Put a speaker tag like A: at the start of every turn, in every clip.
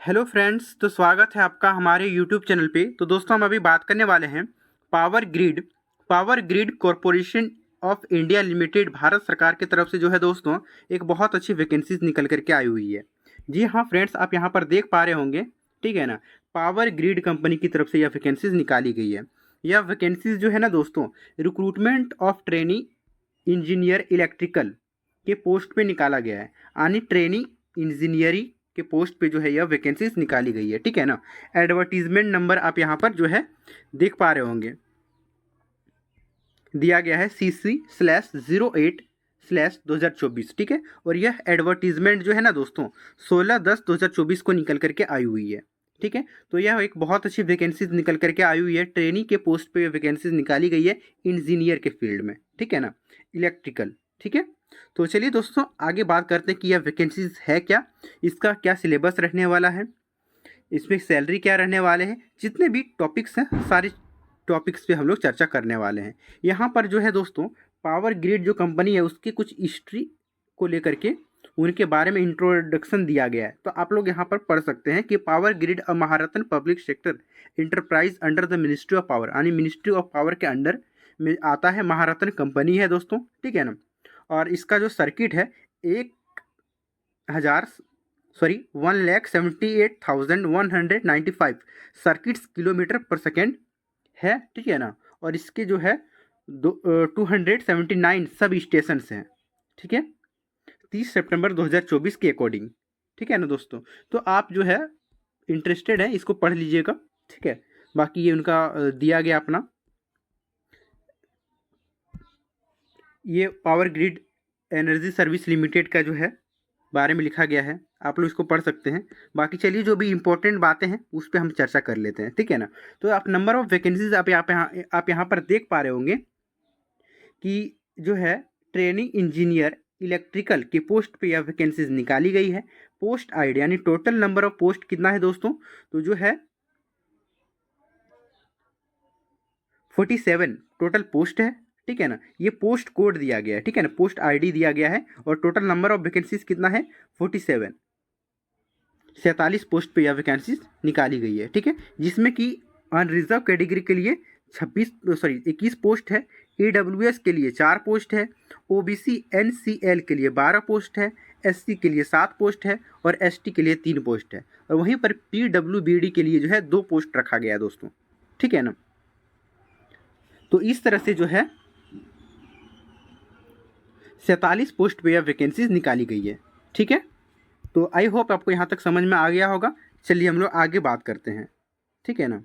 A: Hello friends, तो स्वागत है आपका हमारे यूट्यूब चैनल पे। तो दोस्तों, हम अभी बात करने वाले हैं power grid corporation of India limited, Bharat सरकार की तरफ से जो है दोस्तों एक बहुत अच्छी वैकेंसीज निकल करके आई हुई है। जी हाँ फ्रेंड्स, आप यहाँ पर देख पा रहे होंगे, ठीक है ना। पावर ग्रिड कंपनी की तरफ से यह वैकेंसीज निकाली गई है। यह वैकेंसीज जो है ना दोस्तों, recruitment of trainee engineer electrical के पोस्ट पे निकाला गया है, यानी ट्रेनी इंजीनियरिंग के पोस्ट पे जो है यह वैकेंसीज निकाली गई है, ठीक है ना। एडवर्टीजमेंट नंबर आप यहाँ पर जो है देख पा रहे होंगे, दिया गया है CC/08/2024, ठीक है। और यह एडवर्टीजमेंट जो है ना दोस्तों 16/10/2024 को निकल करके आई हुई है, ठीक है। तो यह एक बहुत अच्छी वैकेंसीज निकल करके आई हुई है। ट्रेनी के पोस्ट पे वैकेंसीज निकाली गई है इंजीनियर के फील्ड में, ठीक है ना, इलेक्ट्रिकल, ठीक है। तो चलिए दोस्तों आगे बात करते हैं कि यह वैकेंसीज है क्या, इसका क्या सिलेबस रहने वाला है, इसमें सैलरी क्या रहने वाले हैं, जितने भी टॉपिक्स हैं सारे टॉपिक्स पे हम लोग चर्चा करने वाले हैं। यहाँ पर जो है दोस्तों पावर ग्रिड जो कंपनी है उसकी कुछ हिस्ट्री को लेकर के उनके बारे में इंट्रोडक्शन दिया गया है। तो आप लोग यहाँ पर पढ़ सकते हैं कि power grid a Maharatna public sector enterprise under the ministry of power, यानी मिनिस्ट्री ऑफ पावर के अंडर में आता है, महारत्न कंपनी है दोस्तों, ठीक है ना। और इसका जो सर्किट है 1,78,195 सर्किट्स किलोमीटर पर सेकेंड है, ठीक है ना। और इसके जो है 279 सब स्टेशंस हैं, ठीक है, 30 सितंबर 2024 के अकॉर्डिंग, ठीक है ना दोस्तों। तो आप जो है इंटरेस्टेड है इसको पढ़ लीजिएगा, ठीक है। बाकी ये उनका दिया गया अपना, ये power grid energy service limited का जो है बारे में लिखा गया है, आप लोग इसको पढ़ सकते हैं। बाकी चलिए जो भी इंपॉर्टेंट बातें हैं उस पर हम चर्चा कर लेते हैं, ठीक है ना। तो आप नंबर ऑफ वैकेंसीज आप यहाँ पर देख पा रहे होंगे कि जो है ट्रेनिंग इंजीनियर इलेक्ट्रिकल के पोस्ट पे यह वैकेंसीज निकाली गई है। पोस्ट आईडी यानी टोटल नंबर ऑफ पोस्ट कितना है दोस्तों, तो जो है 47 टोटल पोस्ट है, ठीक है ना। ये पोस्ट कोड दिया गया है, ठीक है ना, पोस्ट आईडी दिया गया है। और टोटल नंबर ऑफ वैकेंसीज कितना है 47, 47 पोस्ट पे यह वैकेंसीज निकाली गई है, ठीक है। जिसमें कि अनरिजर्व कैटेगरी के लिए 21 पोस्ट है, AWS के लिए 4 पोस्ट है, OBC NCL के लिए 12 पोस्ट है, SC के लिए 7 पोस्ट है और ST के लिए 3 पोस्ट है। और वहीं पर PWBD के लिए जो है 2 पोस्ट रखा गया है दोस्तों, ठीक है ना। तो इस तरह से जो है 47 पोस्ट पे यह वैकेंसीज निकाली गई है, ठीक है। तो आई होप आपको यहाँ तक समझ में आ गया होगा। चलिए हम लोग आगे बात करते हैं, ठीक है ना।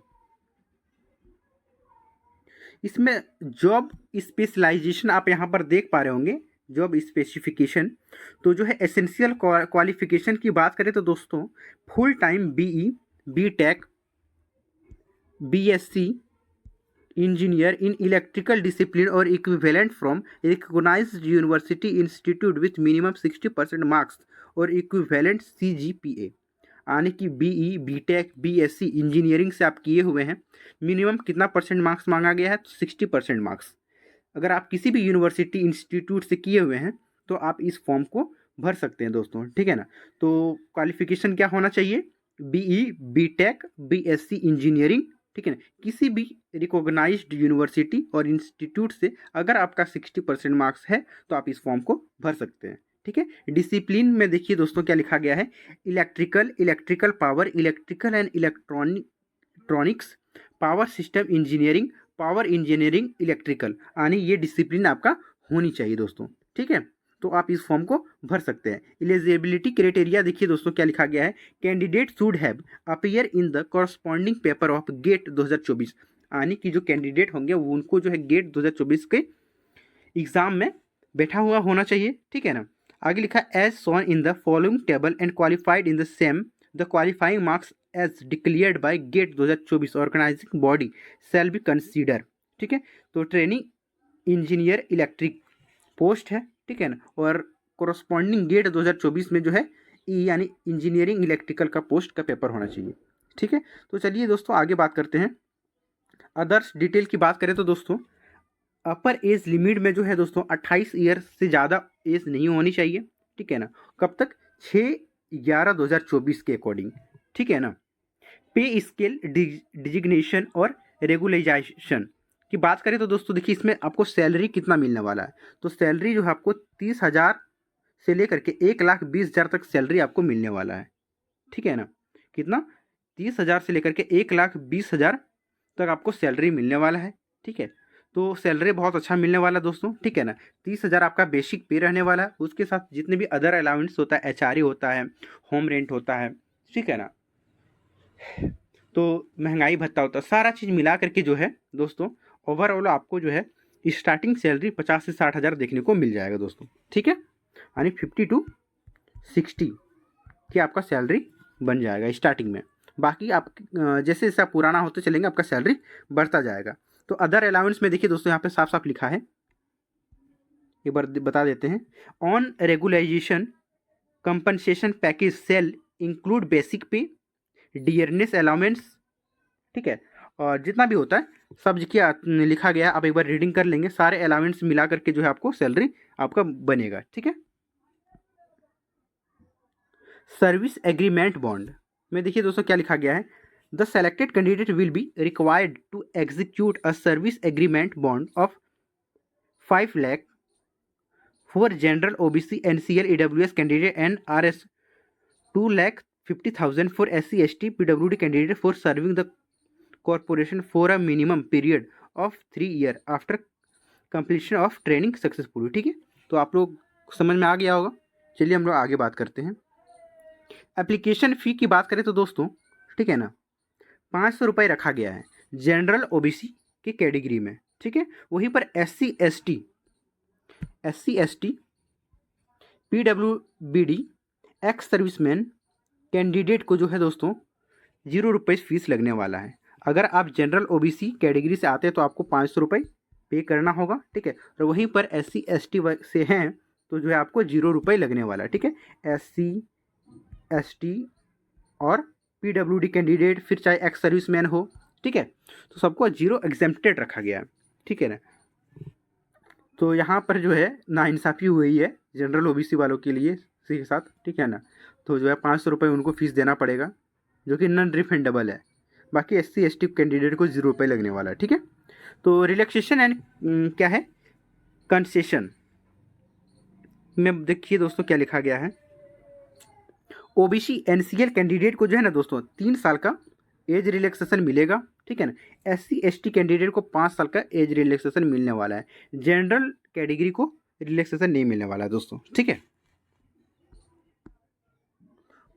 A: इसमें जॉब स्पेशलाइजेशन आप यहाँ पर देख पा रहे होंगे, जॉब स्पेसिफिकेशन। तो जो है एसेंशियल क्वालिफिकेशन की बात करें तो दोस्तों full time BE BTech BSc engineer in electrical discipline और equivalent from recognized university institute with minimum 60% marks और इक्विवेलेंट CGPA, यानी कि BE BTech BSc इंजीनियरिंग से आप किए हुए हैं, मिनिमम कितना परसेंट मार्क्स मांगा गया है तो 60% मार्क्स। अगर आप किसी भी यूनिवर्सिटी इंस्टीट्यूट से किए हुए हैं तो आप इस फॉर्म को भर सकते हैं दोस्तों, ठीक है ना। तो क्वालिफिकेशन क्या होना चाहिए, BE BTech BSc इंजीनियरिंग, ठीक है ना, किसी भी रिकॉग्नाइज्ड यूनिवर्सिटी और इंस्टीट्यूट से अगर आपका 60% मार्क्स है तो आप इस फॉर्म को भर सकते हैं, ठीक है। डिसिप्लिन में देखिए दोस्तों क्या लिखा गया है, electrical power, electrical and electronics, power system engineering, power engineering electrical, यानी ये डिसिप्लिन आपका होनी चाहिए दोस्तों, ठीक है। तो आप इस फॉर्म को भर सकते हैं। एलिजिबिलिटी क्राइटेरिया देखिए दोस्तों क्या लिखा गया है, candidate should have appear in the corresponding paper of GATE 2024, यानी कि जो कैंडिडेट होंगे वो उनको जो है गेट 2024 के एग्जाम में बैठा हुआ होना चाहिए, ठीक है ना। आगे लिखा as shown in the following table and qualified in the same the qualifying marks as declared by GATE 2024 organising body shall be consider, ठीक है। तो ट्रेनिंग इंजीनियर इलेक्ट्रिक पोस्ट है, ठीक है ना। और कोरस्पॉन्डिंग गेट 2024 में जो है यानी इंजीनियरिंग इलेक्ट्रिकल का पोस्ट का पेपर होना चाहिए, ठीक है। तो चलिए दोस्तों आगे बात करते हैं। अदर्स डिटेल की बात करें तो दोस्तों अपर एज लिमिट में जो है दोस्तों 28 ईयर से ज़्यादा एज नहीं होनी चाहिए, ठीक है ना। कब तक, 6/11/2024 के अकॉर्डिंग, ठीक है ना। पे स्केल डिजिग्नेशन और रेगुलाइजेशन की बात करें तो दोस्तों देखिए इसमें आपको सैलरी कितना मिलने वाला है। तो सैलरी जो है आपको 30,000 से लेकर के 1,20,000 तक सैलरी आपको मिलने वाला है। ठीक है ना। कितना? 30,000 से लेकर के 1,20,000 तक आपको सैलरी मिलने वाला है। ठीक है। तो सैलरी बहुत अच्छा मिलने वाला है दोस्तों। ठीक है ना। 30,000 आपका बेसिक पे रहने वाला है, उसके साथ जितने भी अदर अलाउंस होता है, HRA होता है, होम रेंट होता है, ठीक है ना, तो महंगाई भत्ता होता है, सारा चीज़ मिला करके जो है दोस्तों ओवरऑल आपको जो है स्टार्टिंग सैलरी 50 से 60,000 देखने को मिल जाएगा दोस्तों। ठीक है। यानी 50 to 60 की आपका सैलरी बन जाएगा स्टार्टिंग में। बाकी आप जैसे जैसे आप पुराना होते चलेंगे आपका सैलरी बढ़ता जाएगा। तो अदर अलाउंस में देखिए दोस्तों यहाँ पे साफ साफ लिखा है, एक बार बता देते हैं। On regularisation compensation package shall include basic pay, dearness allowance, ठीक है, और जितना भी होता है सब क्या लिखा गया है आप एक बार रीडिंग कर लेंगे, सारे अलाउंस मिला करके जो है आपको सैलरी आपका बनेगा। ठीक है। सर्विस एग्रीमेंट बॉन्ड में देखिए दोस्तों क्या लिखा गया है। The selected candidate will be required to execute a service agreement bond of 5 lakh for general OBC NCL EWS candidate and RS 2,50,000 for SC ST PWD candidate for serving the corporation for a minimum period of 3 year after completion of training successful. ठीक है। तो आप लोग समझ में आ गया होगा। चलिए हम लोग आगे बात करते हैं। एप्लीकेशन फ़ी की बात करें तो दोस्तों, ठीक है ना, 500 रुपये रखा गया है जनरल OBC की कैटेगरी में। ठीक है। वहीं पर SC ST PWBD ex serviceman candidate को जो है दोस्तों 0 रुपये फीस लगने वाला है। अगर आप जनरल OBC कैटेगरी से आते हैं तो आपको 500 रुपये पे करना होगा। ठीक है। और वहीं पर SC ST से हैं तो जो है आपको 0 रुपये लगने वाला है। ठीक है। SC ST और PWD कैंडिडेट, फिर चाहे एक्स सर्विसमैन हो, ठीक है, तो सबको 0 एग्जेम्प्टेड रखा गया है। ठीक है ना। तो यहाँ पर जो है नाइंसाफ़ी हुई है जनरल OBC वालों के लिए इसी के साथ। ठीक है ना। तो जो है 500 रुपये उनको फीस देना पड़ेगा जो कि नॉन रिफंडेबल है। बाकी SC ST कैंडिडेट को 0 रुपये लगने वाला है। ठीक है। तो रिलैक्सेशन एंड क्या है, कंसेशन में देखिए दोस्तों क्या लिखा गया है। OBC NCL कैंडिडेट को जो है ना दोस्तों 3 साल का एज रिलैक्सेशन मिलेगा। ठीक है ना। SC ST कैंडिडेट को 5 साल का एज रिलैक्सेशन मिलने वाला है। जनरल कैटेगरी को रिलैक्सेशन नहीं मिलने वाला है दोस्तों। ठीक है।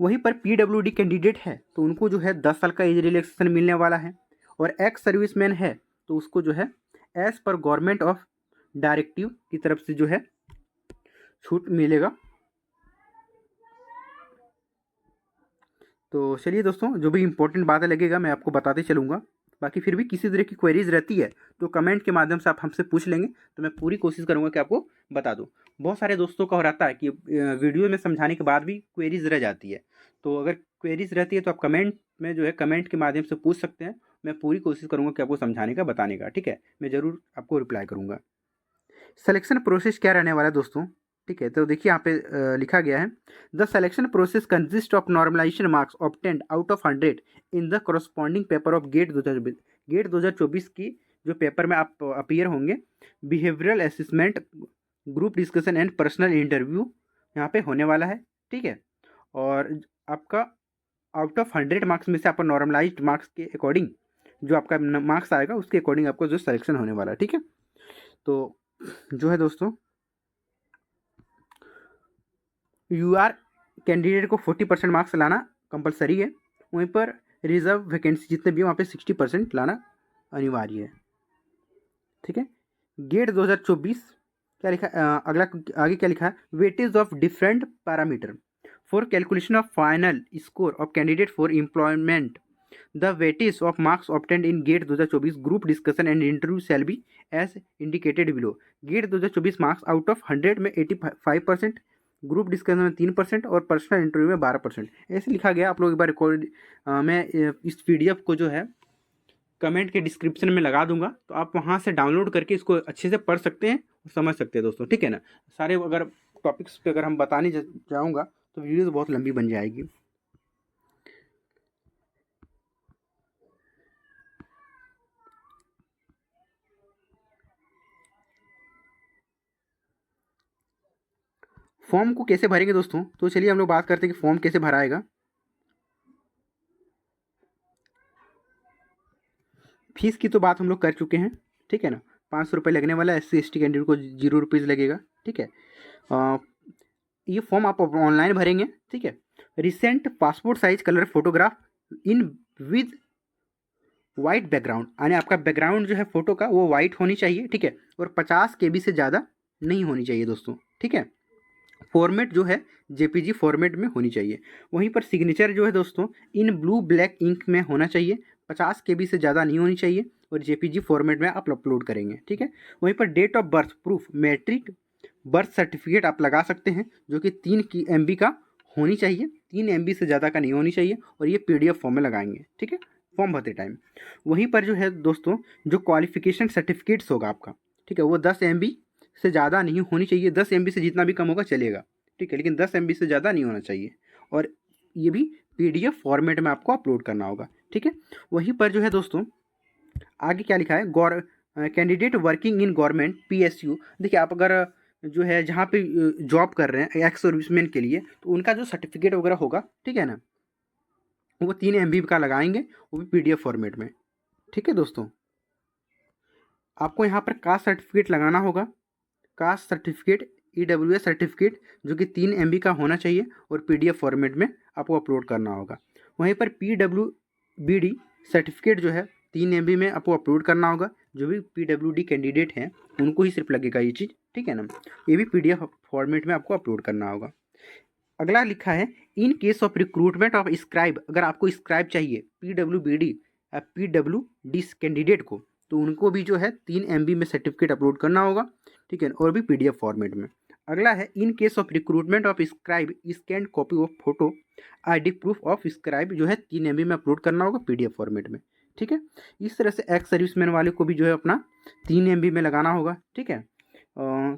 A: वहीं पर PWD कैंडिडेट है तो उनको जो है 10 साल का एज रिलैक्सेशन मिलने वाला है। और एक्स सर्विसमैन है तो उसको जो है as per government of directive की तरफ से जो है छूट मिलेगा। तो चलिए दोस्तों जो भी इंपॉर्टेंट बातें लगेगा मैं आपको बताते चलूँगा। बाकी फिर भी किसी तरह की क्वेरीज रहती है तो कमेंट के माध्यम से आप हमसे पूछ लेंगे तो मैं पूरी कोशिश करूँगा कि आपको बता दूँ। बहुत सारे दोस्तों का हो रहता है कि वीडियो में समझाने के बाद भी क्वेरीज रह जाती है। तो अगर क्वेरीज रहती है तो आप कमेंट में जो है कमेंट के माध्यम से पूछ सकते हैं। मैं पूरी कोशिश करूँगा कि आपको समझाने का, बताने का। ठीक है। मैं ज़रूर आपको रिप्लाई करूँगा। सिलेक्शन प्रोसेस क्या रहने वाला है दोस्तों, ठीक है, तो देखिए यहाँ पे लिखा गया है the selection process consist of normalisation marks obtained out of 100 in the corresponding paper of GATE 2024। GATE 2024 की जो पेपर में आप अपीयर होंगे, behavioural assessment, group discussion and personal interview यहाँ पे होने वाला है। ठीक है। और आपका आउट ऑफ 100 मार्क्स में से आपका नॉर्मलाइज्ड मार्क्स के अकॉर्डिंग जो आपका मार्क्स आएगा उसके अकॉर्डिंग आपको जो सिलेक्शन होने वाला है। ठीक है। तो जो है दोस्तों UR कैंडिडेट को 40% मार्क्स लाना कंपलसरी है। वहीं पर रिजर्व वैकेंसी जितने भी वहाँ पे 60% लाना अनिवार्य है। ठीक है। गेट 2024 क्या लिखा, अगला आगे क्या लिखा है, weightage of different parameter for calculation of final score of candidate for employment. The weightage of marks obtained in GATE 2024 group discussion and interview shall be as indicated below. GATE 2024 marks out of 100 में 85%, group discussion में 3% और personal interview में 12%, ऐसे लिखा गया। आप लोग एक बार रिकॉर्ड मैं इस PDF को जो है कमेंट के डिस्क्रिप्शन में लगा दूंगा तो आप वहाँ से डाउनलोड करके इसको अच्छे से पढ़ सकते हैं और समझ सकते हैं दोस्तों। ठीक है ना। सारे अगर टॉपिक्स पे अगर हम बताने जाऊँगा तो वीडियो तो बहुत लंबी बन जाएगी। फॉर्म को कैसे भरेंगे दोस्तों, तो चलिए हम लोग बात करते हैं कि फॉर्म कैसे भराएगा। फीस की तो बात हम लोग कर चुके हैं, ठीक है ना। 500 रुपये लगने वाला है, SC/ST कैंडिडेट को 0 रुपीज़ लगेगा, ठीक है। ये फॉर्म आप ऑनलाइन भरेंगे, ठीक है। Recent passport size colour photograph in with white background, यानी आपका बैकग्राउंड जो है फोटो का वो वाइट होनी चाहिए, ठीक है। और 50 KB से ज़्यादा नहीं होनी चाहिए दोस्तों, ठीक है। फॉर्मेट जो है JPG फॉर्मेट में होनी चाहिए। वहीं पर सिग्नेचर जो है दोस्तों इन ब्लू ब्लैक इंक में होना चाहिए, 50 KB से ज़्यादा नहीं होनी चाहिए, और JPG फॉर्मेट में आप अपलोड करेंगे, ठीक है। वहीं पर date of birth proof matric birth certificate आप लगा सकते हैं, जो कि 3 MB का होनी चाहिए, 3 MB से ज़्यादा का नहीं होनी चाहिए, और ये PDF फॉर्म में लगाएंगे, ठीक है, फॉर्म भरते टाइम। वहीं पर जो है दोस्तों जो क्वालिफिकेशन सर्टिफिकेट्स होगा आपका, ठीक है, वो 10 MB से ज़्यादा नहीं होनी चाहिए। 10 MB से जितना भी कम होगा चलेगा, ठीक है, लेकिन 10 MB से ज़्यादा नहीं होना चाहिए, और ये भी PDF फॉर्मेट में आपको अपलोड करना होगा, ठीक है। वहीं पर जो है दोस्तों आगे क्या लिखा है, candidate working in government PSU। देखिए आप अगर जो है जहाँ पे जॉब कर रहे हैं एक्स सर्विसमैन के लिए, तो उनका जो सर्टिफिकेट वगैरह होगा, ठीक है ना, वो 3 MB का लगाएंगे, वो भी PDF फॉर्मेट में, ठीक है दोस्तों। आपको यहाँ पर कास्ट सर्टिफिकेट लगाना होगा, कास्ट सर्टिफिकेट EWS सर्टिफिकेट जो कि 3 MB का होना चाहिए, और PDF फॉर्मेट में आपको अपलोड करना होगा। वहीं पर PWBD सर्टिफिकेट जो है 3 MB में आपको अपलोड करना होगा। जो भी PWD कैंडिडेट हैं उनको ही सिर्फ लगेगा ये चीज़, ठीक है ना। ये भी PDF फॉर्मेट में आपको अपलोड करना होगा। अगला लिखा है in case of recruitment of scribe, अगर आपको स्क्राइब चाहिए PWBD PWD कैंडिडेट को, तो उनको भी जो है 3 MB में सर्टिफिकेट अपलोड करना होगा, ठीक है, और भी PDF फॉर्मेट में। अगला है in case of recruitment of scribe scan copy of photo ID proof of scribe जो है 3 MB में अपलोड करना होगा PDF फॉर्मेट में, ठीक है। इस तरह से एक्स सर्विसमैन वाले को भी जो है अपना 3 MB में लगाना होगा, ठीक है।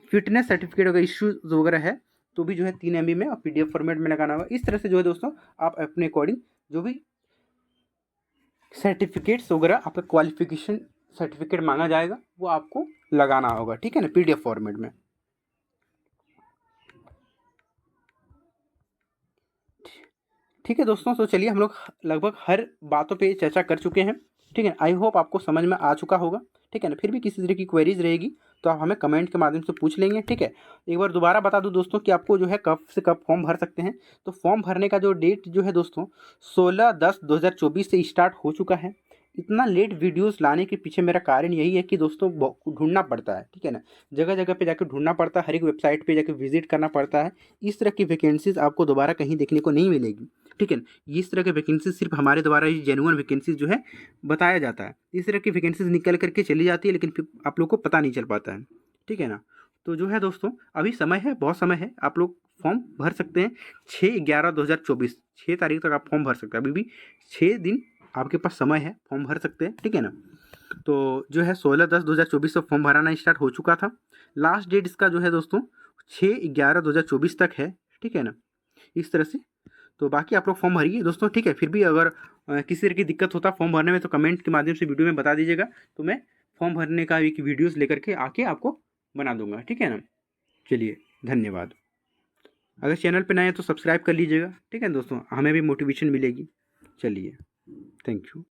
A: फिटनेस सर्टिफिकेट अगर इश्यूज वगैरह है तो भी जो है 3 MB में और PDF फॉर्मेट में लगाना होगा। इस तरह से जो है दोस्तों आप अपने अकॉर्डिंग जो भी सर्टिफिकेट्स वगैरह आपका क्वालिफिकेशन सर्टिफिकेट मांगा जाएगा वो आपको लगाना होगा, ठीक है ना, PDF फॉर्मेट में। ठीक है दोस्तों, तो चलिए हम लोग लगभग हर बातों पे चर्चा कर चुके हैं, ठीक है। आई होप आपको समझ में आ चुका होगा, ठीक है ना। फिर भी किसी तरह की क्वेरीज रहेगी तो आप हमें कमेंट के माध्यम से पूछ लेंगे, ठीक है। एक बार दोबारा बता दूं दोस्तों कि आपको जो है कब से कब फॉर्म भर सकते हैं। तो फॉर्म भरने का जो डेट जो है दोस्तों 16/10/2024 से स्टार्ट हो चुका है। इतना लेट वीडियोस लाने के पीछे मेरा कारण यही है कि दोस्तों ढूंढना पड़ता है, ठीक है ना, जगह जगह पे जाकर ढूंढना पड़ता है, हर एक वेबसाइट पे जाकर विजिट करना पड़ता है। इस तरह की वैकेंसीज आपको दोबारा कहीं देखने को नहीं मिलेगी, ठीक है ना। इस तरह के वैकेंसीज सिर्फ हमारे द्वारा ही जेन्युइन वैकेंसीज जो है बताया जाता है। इस तरह की वैकेंसीज निकल करके चली जाती है, लेकिन फिर आप लोग को पता नहीं चल पाता है, ठीक है ना। तो जो है दोस्तों अभी समय है, बहुत समय है, आप लोग फॉर्म भर सकते हैं। 6/11/2024 6 तारीख तक आप फॉर्म भर सकते हैं, अभी भी 6 दिन आपके पास समय है, फॉर्म भर सकते हैं, ठीक है ना। तो जो है 16/10/2024 से फॉर्म भराना स्टार्ट हो चुका था। लास्ट डेट इसका जो है दोस्तों 6/11/2024 तक है, ठीक है ना। इस तरह से तो बाकी आप लोग फॉर्म भरिए दोस्तों, ठीक है। फिर भी अगर किसी तरह की दिक्कत होता फॉर्म भरने में तो कमेंट के माध्यम से वीडियो में बता दीजिएगा, तो मैं फॉर्म भरने का एक वीडियोस लेकर के आके आपको बना दूंगा, ठीक है ना। चलिए धन्यवाद। अगर चैनल पे नए हैं तो सब्सक्राइब कर लीजिएगा, ठीक है दोस्तों, हमें भी मोटिवेशन मिलेगी। चलिए, थैंक यू।